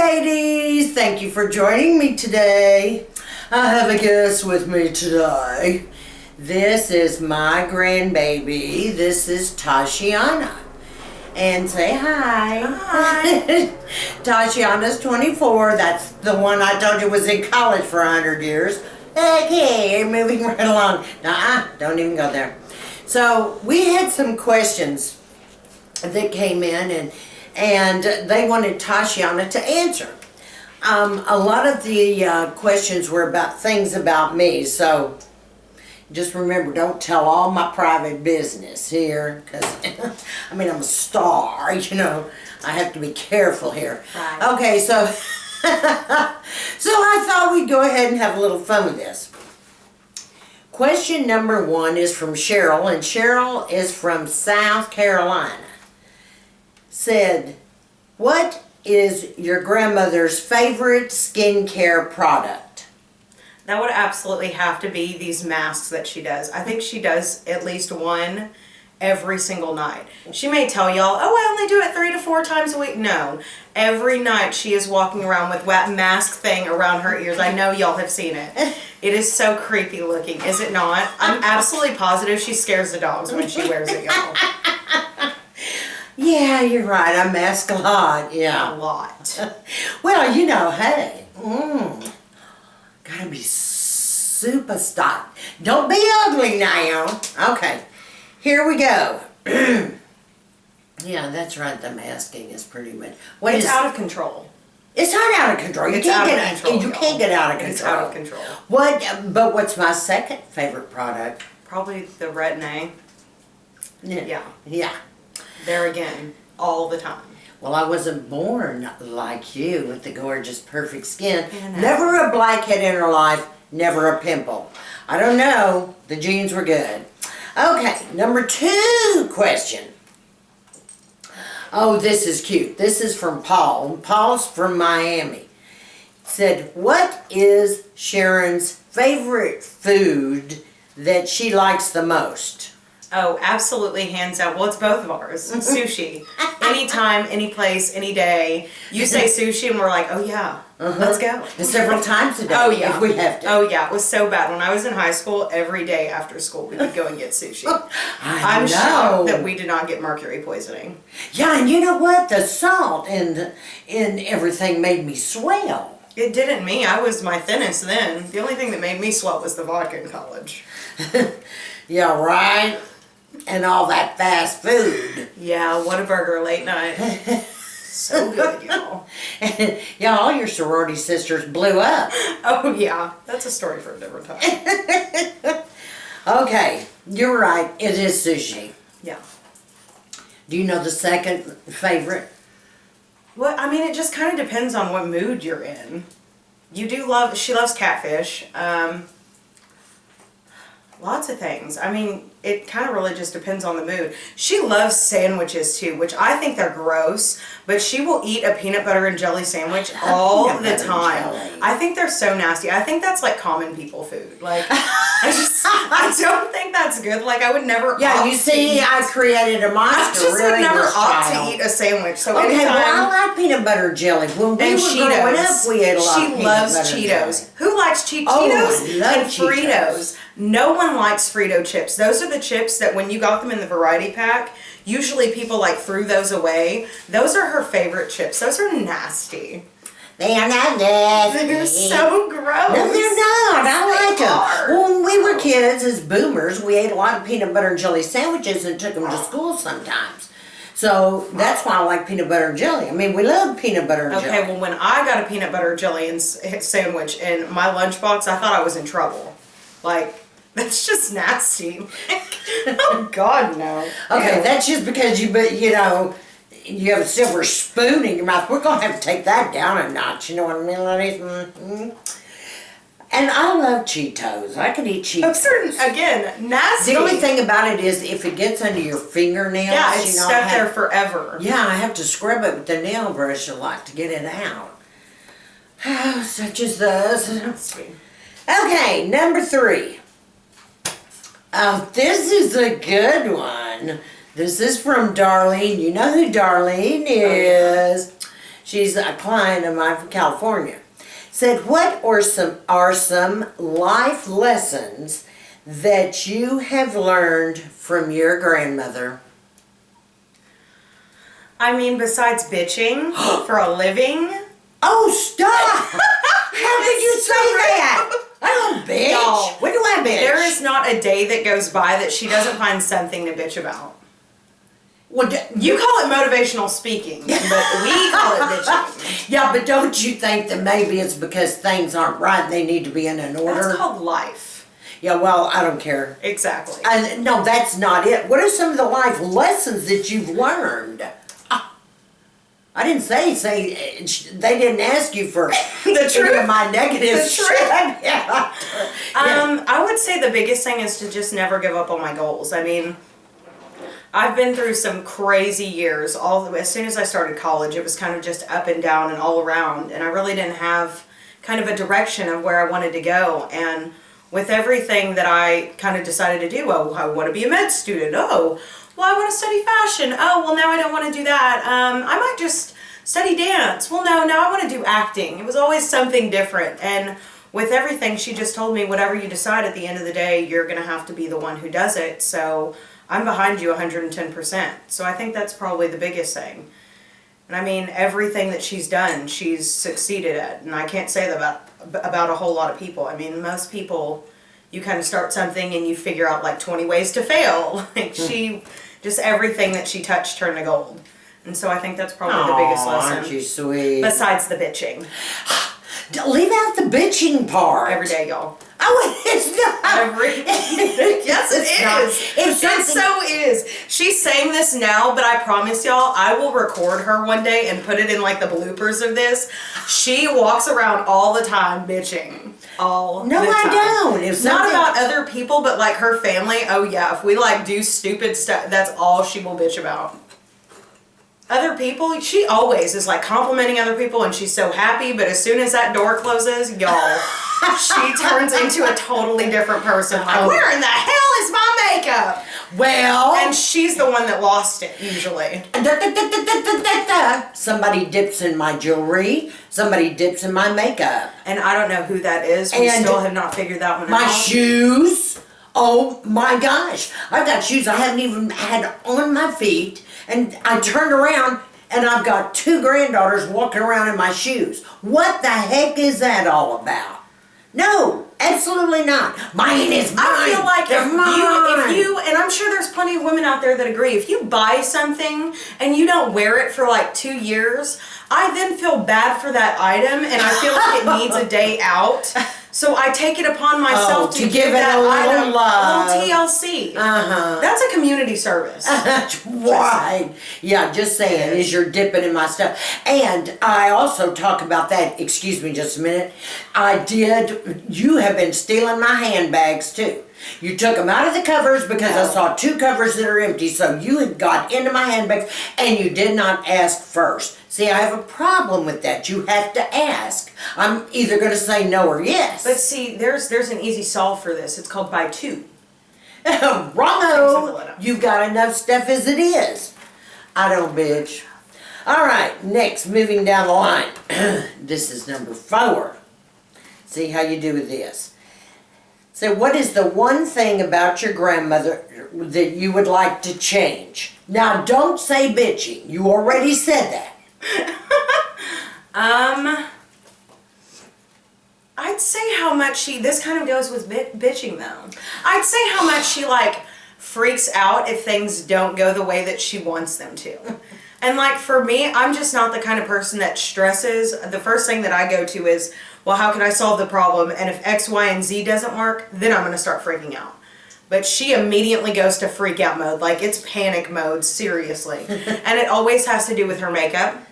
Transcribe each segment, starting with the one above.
ladies, thank you for joining me today. I have a guest with me today. This is my grandbaby. This is Tashiana. And say hi. Hi. Tashiana's 24. That's the one I told you was in college for 100 years. Okay, moving right along. Don't even go there. So we had some questions that came in and they wanted Tashiana to answer. A lot of the questions were about things about me, so just remember, don't tell all my private business here, because I mean, I'm a star, you know. I have to be careful here. Right. Okay, so so I thought we'd go ahead and have a little fun with this. Question number 1 is from Cheryl, and Cheryl is from South Carolina. Said, what is your grandmother's favorite skincare product? That would absolutely have to be these masks that she does. I think she does at least one every single night. She may tell y'all, oh, I only do it 3 to 4 times a week. No. Every night she is walking around with that mask thing around her ears. I know y'all have seen it. It is so creepy looking, is it not? I'm absolutely positive she scares the dogs when she wears it, y'all. Yeah, you're right. I mask a lot. Yeah. A lot. Well, you know, hey. Gotta be super stocked. Don't be ugly now. Okay. Here we go. Yeah, that's right. The masking is pretty much. It's out of control. It's not out of control. You can't get out of control. It's out of control. But what's my second favorite product? Probably the Retin-A. Yeah. Yeah. There again, all the time. Well, I wasn't born like you with the gorgeous, perfect skin. Yeah, Never a blackhead in her life, never a pimple. I don't know. The genes were good. Okay, number 2 question. Oh, this is cute. This is from Paul. Paul's from Miami. Said, what is Sharon's favorite food that she likes the most? Oh, absolutely, hands down. Well, it's both of ours. Sushi. Anytime, any place, any day. You say sushi and we're like, oh yeah, let's go. And several times a day. Oh yeah. If we have to. Oh yeah, it was so bad. When I was in high school, every day after school we would go and get sushi. I'm shocked that we did not get mercury poisoning. Yeah, and you know what? The salt in everything made me swell. It didn't me. I was my thinnest then. The only thing that made me swell was the vodka in college. Yeah, right? And all that fast food. Yeah, Whataburger late night. So good, y'all. Yeah, all your sorority sisters blew up. Oh yeah, that's a story for a different time. Okay, you're right. It is sushi. Yeah. Do you know the second favorite? Well, I mean, it just kind of depends on what mood you're in. She loves catfish. Lots of things. I mean, it kind of really just depends on the mood. She loves sandwiches too, which I think they're gross, but she will eat a peanut butter and jelly sandwich all the time. I think they're so nasty. I think that's like common people food. Like, I don't think that's good. Like, I would never. Yeah, you see, I created a monster. I just would never opt to eat a sandwich. So okay, anytime, well, I like peanut butter jelly. When we were growing up, we ate a lot of peanut butter jelly. She loves Cheetos. Who likes Cheetos? I love and Fritos. No one likes Frito chips. Those are the chips that when you got them in the variety pack, usually people like threw those away. Those are her favorite chips. Those are nasty. They are not nasty. They're so gross. No, they're not. I like them. When we were kids, as boomers, we ate a lot of peanut butter and jelly sandwiches and took them to school sometimes. So that's why I like peanut butter and jelly. I mean, we love peanut butter and jelly. Okay, well, when I got a peanut butter jelly and sandwich in my lunchbox, I thought I was in trouble. Like, that's just nasty. Oh God, no. Okay, Ew. that's just because you have a silver spoon in your mouth. We're gonna have to take that down a notch. You know what I mean, ladies? Mm-hmm. And I love Cheetos. I could eat Cheetos. Again, nasty. The only thing about it is if it gets under your fingernails, yeah, it's stuck there forever. Yeah, I have to scrub it with the nail brush a lot to get it out. Oh, such as those. Nasty. Okay, number 3. Oh, this is a good one. This is from Darlene. You know who Darlene is. She's a client of mine from California. Said, what are some life lessons that you have learned from your grandmother? I mean, besides bitching for a living. Oh, stop! How did you say that? I don't bitch. No. When do I bitch? There is not a day that goes by that she doesn't find something to bitch about. Well, You call it motivational speaking, but we call it bitching. yeah, but don't you think that maybe it's because things aren't right and they need to be in an order? That's called life. Yeah, well, I don't care. Exactly. No, that's not it. What are some of the life lessons that you've learned? I didn't say they didn't ask you for The truth. Of my negative The shit. truth. Yeah. I would say the biggest thing is to just never give up on my goals. I mean, I've been through some crazy years. As soon as I started college, it was kind of just up and down and all around, and I really didn't have kind of a direction of where I wanted to go. And with everything that I kind of decided to do, well, I want to be a med student. Oh, well, I want to study fashion. Oh, well, now I don't want to do that. I might just study dance. Well, no, now I want to do acting. It was always something different. And with everything, she just told me, whatever you decide at the end of the day, you're going to have to be the one who does it. So I'm behind you 110%. So I think that's probably the biggest thing. And I mean, everything that she's done, she's succeeded at. And I can't say that about a whole lot of people. I mean, most people, you kind of start something and you figure out like 20 ways to fail. Like just everything that she touched turned to gold. And so I think that's probably the biggest lesson. Aren't you sweet? Besides the bitching. Leave out the bitching part. Every day, y'all. Oh, it's not. Yes, it is. It so is. She's saying this now, but I promise y'all, I will record her one day and put it in like the bloopers of this. She walks around all the time bitching. No, the time. I don't. It's not about other people, but like her family. Oh yeah, if we like do stupid stuff, that's all she will bitch about. Other people, she always is like complimenting other people and she's so happy, but as soon as that door closes, y'all, she turns into a totally different person. Like, where in the hell is my makeup? Well, And she's the one that lost it, usually. Somebody dips in my jewelry. Somebody dips in my makeup. And I don't know who that is. We And still have not figured that one out. My shoes. Oh my gosh. I've got shoes I haven't even had on my feet. And I turned around and I've got 2 granddaughters walking around in my shoes. What the heck is that all about? No, absolutely not. Mine is mine. I feel like They're if you, and I'm sure there's plenty of women out there that agree, if you buy something and you don't wear it for like 2 years, I then feel bad for that item and I feel like it needs a day out. So I take it upon myself to give that it a little item love. a little TLC. That's a community service. That's right. Yeah, just saying, as you're dipping in my stuff. And I also talk about that, excuse me just a minute. You have been stealing my handbags too. You took them out of the covers because I saw 2 covers that are empty, so you had got into my handbags and you did not ask first. See, I have a problem with that. You have to ask. I'm either going to say no or yes. But see, there's an easy solve for this. It's called buy 2. Wrong-o! You've got enough stuff as it is. I don't bitch. All right, next, moving down the line. This is number 4. See how you do with this. So what is the one thing about your grandmother that you would like to change? Now, don't say bitching. You already said that. I'd say how much this kind of goes with bitching though. I'd say how much she like freaks out if things don't go the way that she wants them to. And like for me, I'm just not the kind of person that stresses. The first thing that I go to is, well, how can I solve the problem? And if X, Y, and Z doesn't work, then I'm going to start freaking out. But she immediately goes to freak out mode. Like it's panic mode, seriously. And it always has to do with her makeup,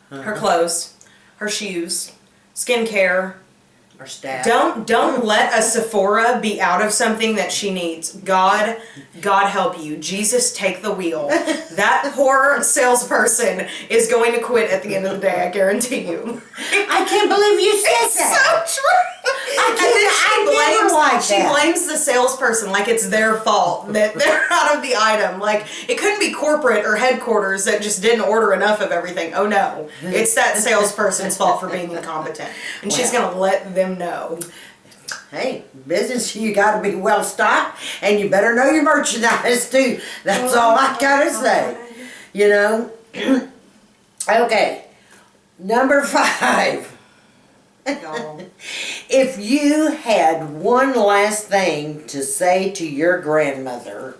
her clothes, her shoes, skincare. Or staff. Don't let a Sephora be out of something that she needs. God help you. Jesus, take the wheel. That poor salesperson is going to quit at the end of the day, I guarantee you. I can't believe you said that. So true. She blames the salesperson like it's their fault that they're out of the item. Like, it couldn't be corporate or headquarters that just didn't order enough of everything. Oh no, it's that salesperson's fault for being incompetent. And she's going to let them know. Hey, business, you got to be well stocked, and you better know your merchandise too. That's all I got to say. You know? Okay, number 5. If you had one last thing to say to your grandmother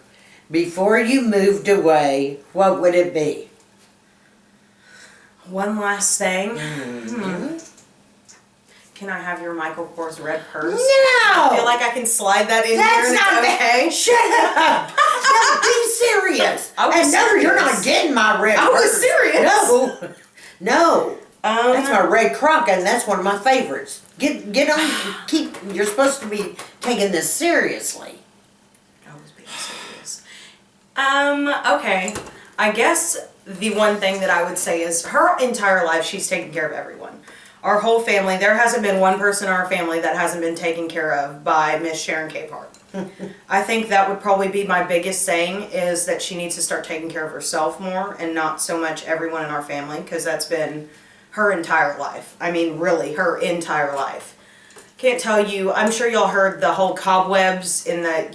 before you moved away, what would it be? One last thing? Can I have your Michael Kors red purse? No! I feel like I can slide that in That's here. not okay. Shut up! No, be serious. No, you're not getting my red purse. I was serious. No. That's my red croc, and that's one of my favorites. Get on. You're supposed to be taking this seriously. I was being serious. Okay. I guess the one thing that I would say is her entire life she's taken care of everyone. Our whole family, there hasn't been one person in our family that hasn't been taken care of by Miss Sharon Capehart. I think that would probably be my biggest saying, is that she needs to start taking care of herself more and not so much everyone in our family, because that's been her entire life. I mean, really, her entire life. Can't tell you, I'm sure y'all heard the whole cobwebs in the,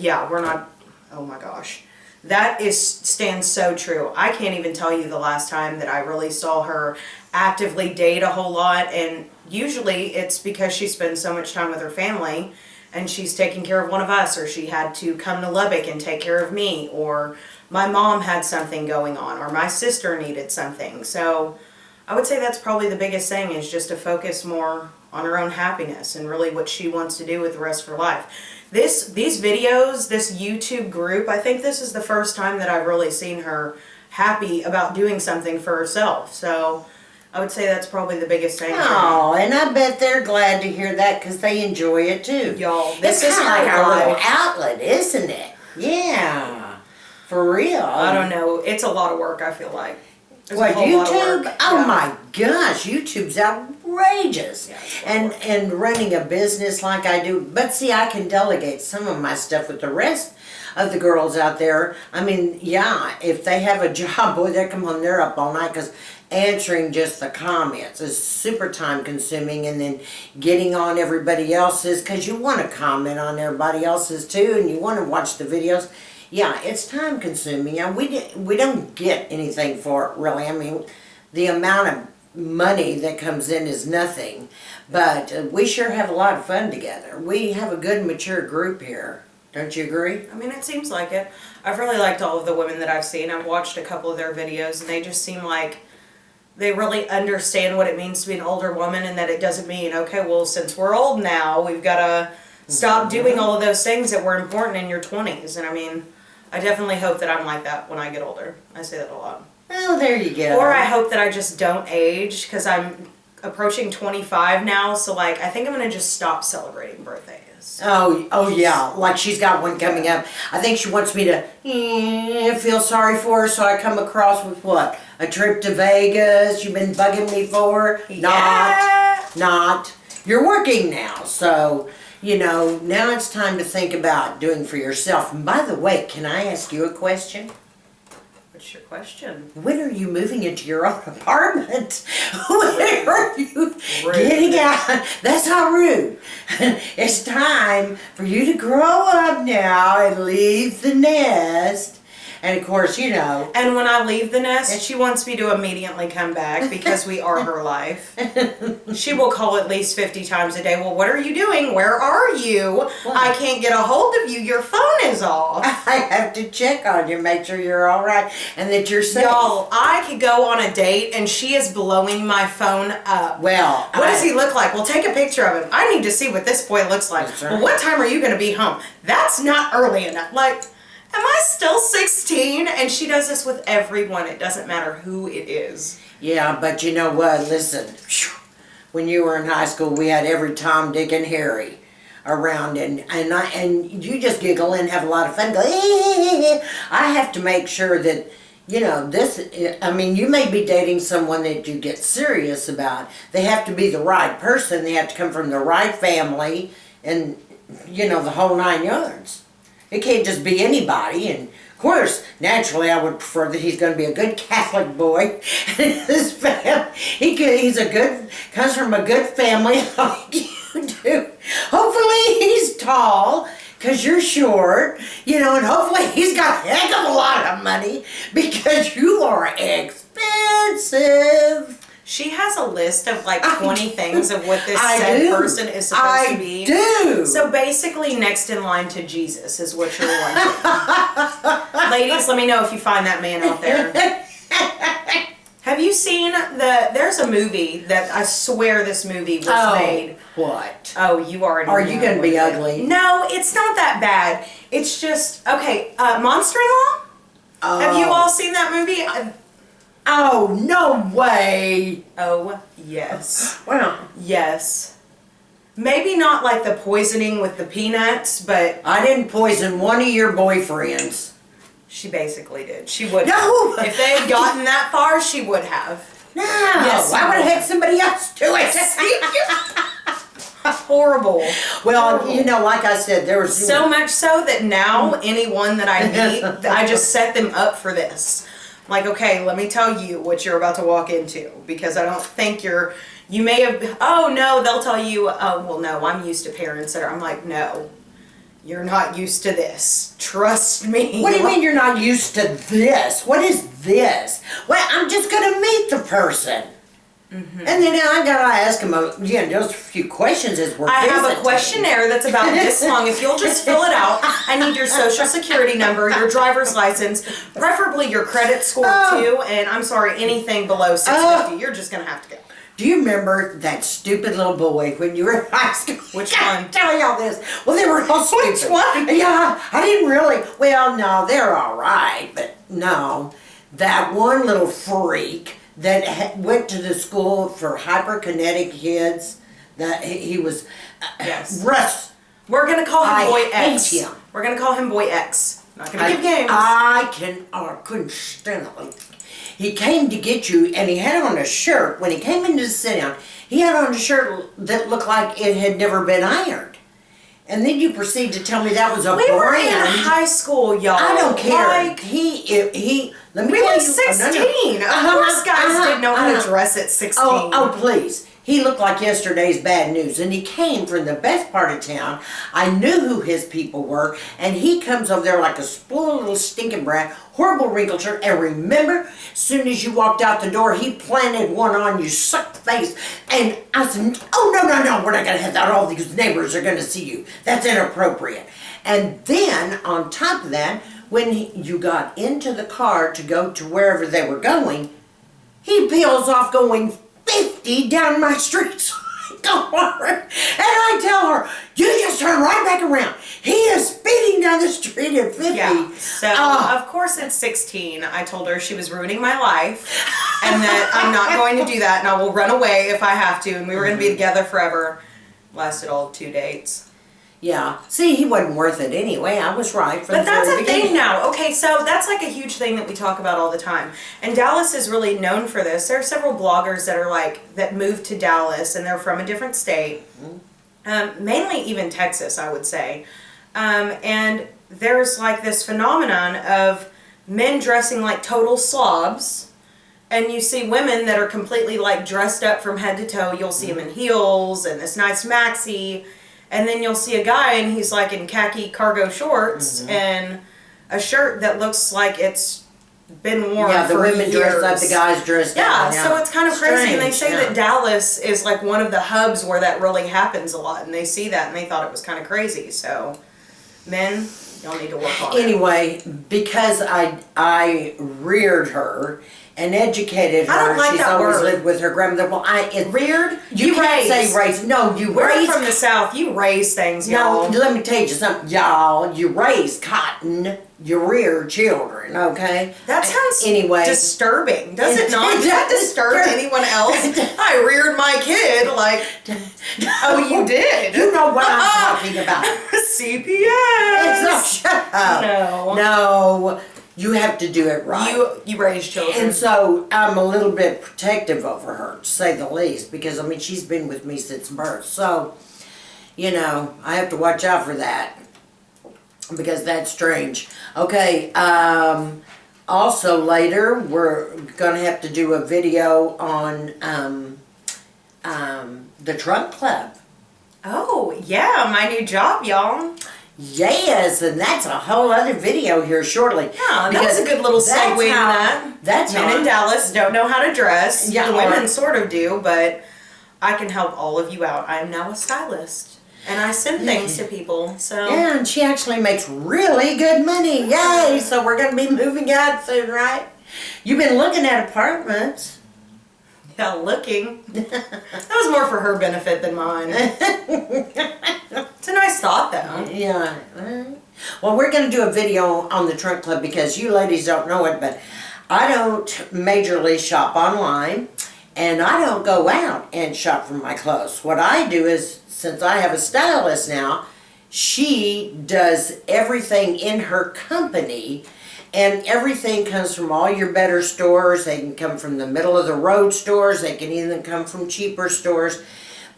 oh my gosh. That stands so true. I can't even tell you the last time that I really saw her actively date a whole lot, and usually it's because she spends so much time with her family and she's taking care of one of us, or she had to come to Lubbock and take care of me, or my mom had something going on, or my sister needed something. So I would say that's probably the biggest thing, is just to focus more on her own happiness and really what she wants to do with the rest of her life. These videos, this YouTube group, I think this is the first time that I've really seen her happy about doing something for herself. So I would say that's probably the biggest thing. Oh, and I bet they're glad to hear that, because they enjoy it too. Y'all, this is like a little outlet, isn't it? Yeah, for real. I don't know. It's a lot of work, I feel like. What, YouTube? Oh my gosh, YouTube's outrageous. Yeah, and running a business like I do. But see, I can delegate some of my stuff with the rest of the girls out there. I mean, yeah, if they have a job, boy, they come home, they're up all night, because answering just the comments is super time consuming, and then getting on everybody else's, because you want to comment on everybody else's too, and you want to watch the videos. Yeah, it's time consuming. And we don't get anything for it, really. I mean, the amount of money that comes in is nothing, but we sure have a lot of fun together. We have a good, mature group here. Don't you agree? I mean, it seems like it. I've really liked all of the women that I've seen. I've watched a couple of their videos, and they just seem like they really understand what it means to be an older woman, and that it doesn't mean, okay, well, since we're old now, we've got to stop doing all of those things that were important in your 20s. And I mean, I definitely hope that I'm like that when I get older. I say that a lot. Well, there you go. Or I hope that I just don't age, because I'm approaching 25 now, so like I think I'm going to just stop celebrating birthdays. Oh yeah, like she's got one coming up. I think she wants me to feel sorry for her, so I come across with what? A trip to Vegas you've been bugging me for? Yeah. Not. You're working now, so, you know, now it's time to think about doing for yourself. And by the way, can I ask you a question? What's your question? When are you moving into your own apartment? When are you getting out? That's how rude. It's time for you to grow up now and leave the nest. And of course, you know. And when I leave the nest, she wants me to immediately come back, because we are her life. She will call at least 50 times a day. Well, what are you doing? Where are you? What? I can't get a hold of you. Your phone is off. I have to check on you, make sure you're all right and that you're safe. Y'all, I could go on a date and she is blowing my phone up. Well, what does he look like? Well, take a picture of him. I need to see what this boy looks like. Right. Well, what time are you going to be home? That's not early enough. Like, am I still 16? And she does this with everyone. It doesn't matter who it is. Yeah, but you know what? Listen, when you were in high school, we had every Tom, Dick, and Harry around, and you just giggle and have a lot of fun. Go, I have to make sure that, you know, I mean, you may be dating someone that you get serious about. They have to be the right person. They have to come from the right family. and, you know, the whole 9 yards. It can't just be anybody, and of course, naturally, I would prefer that he's going to be a good Catholic boy. His family, comes from a good family like you do. Hopefully, he's tall, because you're short, you know, and hopefully he's got a heck of a lot of money, because you are expensive. She has a list of like 20 things of what this said person is supposed to be. I do. So basically, next in line to Jesus is what you're wanting. Ladies, let me know if you find that man out there. Have you seen there's a movie that I swear this movie was made. What? Oh, you already know. Are you going to be ugly? No, it's not that bad. It's just, okay, Monster-in-Law? Have you all seen that movie? Oh, no way. Oh, yes. Well, yes. Maybe not like the poisoning with the peanuts, but... I didn't poison one of your boyfriends. She basically did. She would. No! If they had gotten that far, she would have. No! Yes, I would have had somebody else do it. Horrible. Well, Horrible. you know, like I said, there was... So much so that now anyone that I meet, I just set them up for this. Like, okay, let me tell you what you're about to walk into, because I don't think you may have, oh no, they'll tell you, oh, well no, I'm used to parents that are, I'm like, no, you're not used to this. Trust me. What do you mean you're not used to this? What is this? Well, I'm just going to meet the person. Mm-hmm. And then I got to ask them, just a few questions as we're I have a visiting. questionnaire that's about this long. If you'll just fill it out, I need your social security number, your driver's license, preferably your credit score too, and I'm sorry, anything below 650, you're just going to have to go. Do you remember that stupid little boy when you were in high school? Which one? Tell y'all this. Well, they were all stupid. Which one? Yeah, I didn't really. Well, no, they're all right, but no. That one little freak that went to the school for hyperkinetic kids, that he was, Yes. Russ. We're going to call him Boy X. Hate him. We're going to call him Boy X. Not going to give games. I couldn't stand it. He came to get you, and he had on a shirt. When he came in to sit down, he had on a shirt that looked like it had never been ironed. And then you proceed to tell me that was a brand. We were in high school, y'all. I don't care. Like, let me we tell were you. 16. Of course guys didn't know how to dress at 16. Oh, please. He looked like yesterday's bad news, and he came from the best part of town. I knew who his people were, and he comes over there like a spoiled little stinking brat, horrible wrinkled shirt, and remember, as soon as you walked out the door, he planted one on you, sucked face, and I said, oh, no, we're not going to have that. All these neighbors are going to see you. That's inappropriate. And then, on top of that, when you got into the car to go to wherever they were going, he peels off going 50 down my street. So I go over and I tell her, you just turn right back around. He is speeding down the street at 50. Yeah. So, of course, at 16, I told her she was ruining my life and that I'm not going to do that and I will run away if I have to. And we were going to be together forever. Lasted all 2 dates. Yeah. See, he wasn't worth it anyway. I was right from But the that's very a thing beginning. now. Okay, so that's like a huge thing that we talk about all the time. And Dallas is really known for this. There are several bloggers that are that moved to Dallas and they're from a different state. Mainly even Texas, I would say. And there's like this phenomenon of men dressing like total slobs. And you see women that are completely like dressed up from head to toe. You'll see them in heels and this nice maxi. And then you'll see a guy and he's like in khaki cargo shorts and a shirt that looks like it's been worn Yeah, the for women years. dress up, the guys dress down. Yeah, so it's kind of crazy. And they say Strange, that Dallas is like one of the hubs where that really happens a lot. And they see that and they thought it was kind of crazy. So, men, y'all need to work on it. Anyway, because I reared her and educated her. I don't like She's that always word. lived with her grandmother. Well, Reared? You can't say raised. No, you We're raised. from the South. You raise things, No, y'all. let me tell you something, y'all. You raise cotton. You rear children. Okay. That sounds anyway disturbing, does it not? Does It that does. disturb anyone else? I reared my kid like, oh, you did? You know what I'm talking about. CPS. It's not. Shut up. No. No. You have to do it right. You raise children. And so I'm a little bit protective over her, to say the least, because I mean she's been with me since birth. So you know, I have to watch out for that because that's strange. Okay, also later we're gonna have to do a video on the Trunk Club. Oh, yeah, my new job, y'all. Yes, and that's a whole other video here shortly. Yeah, that was a good little segue to that. That's Men in Dallas don't know how to dress. Yeah, The women sort of do, but I can help all of you out. I am now a stylist, and I send things to people, so. Yeah, and she actually makes really good money. Yay! So we're going to be moving out soon, right? You've been looking at apartments. Yeah, looking. That was more for her benefit than mine. It's a nice thought, though. Yeah. Well, we're going to do a video on the Trunk Club because you ladies don't know it, but I don't majorly shop online, and I don't go out and shop for my clothes. What I do is, since I have a stylist now, she does everything in her company, and everything comes from all your better stores. They can come from the middle of the road stores. They can even come from cheaper stores.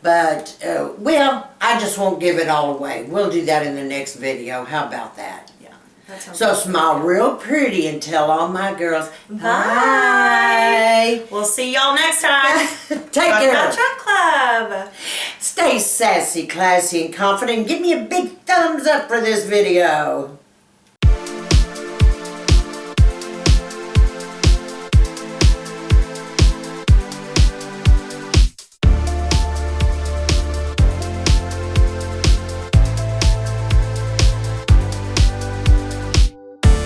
But, well, I just won't give it all away. We'll do that in the next video. How about that? Yeah. That sounds So good. smile real pretty and tell all my girls, bye. We'll see y'all next time. Take Talk care. about Trunk Club. Stay sassy, classy, and confident. Give me a big thumbs up for this video.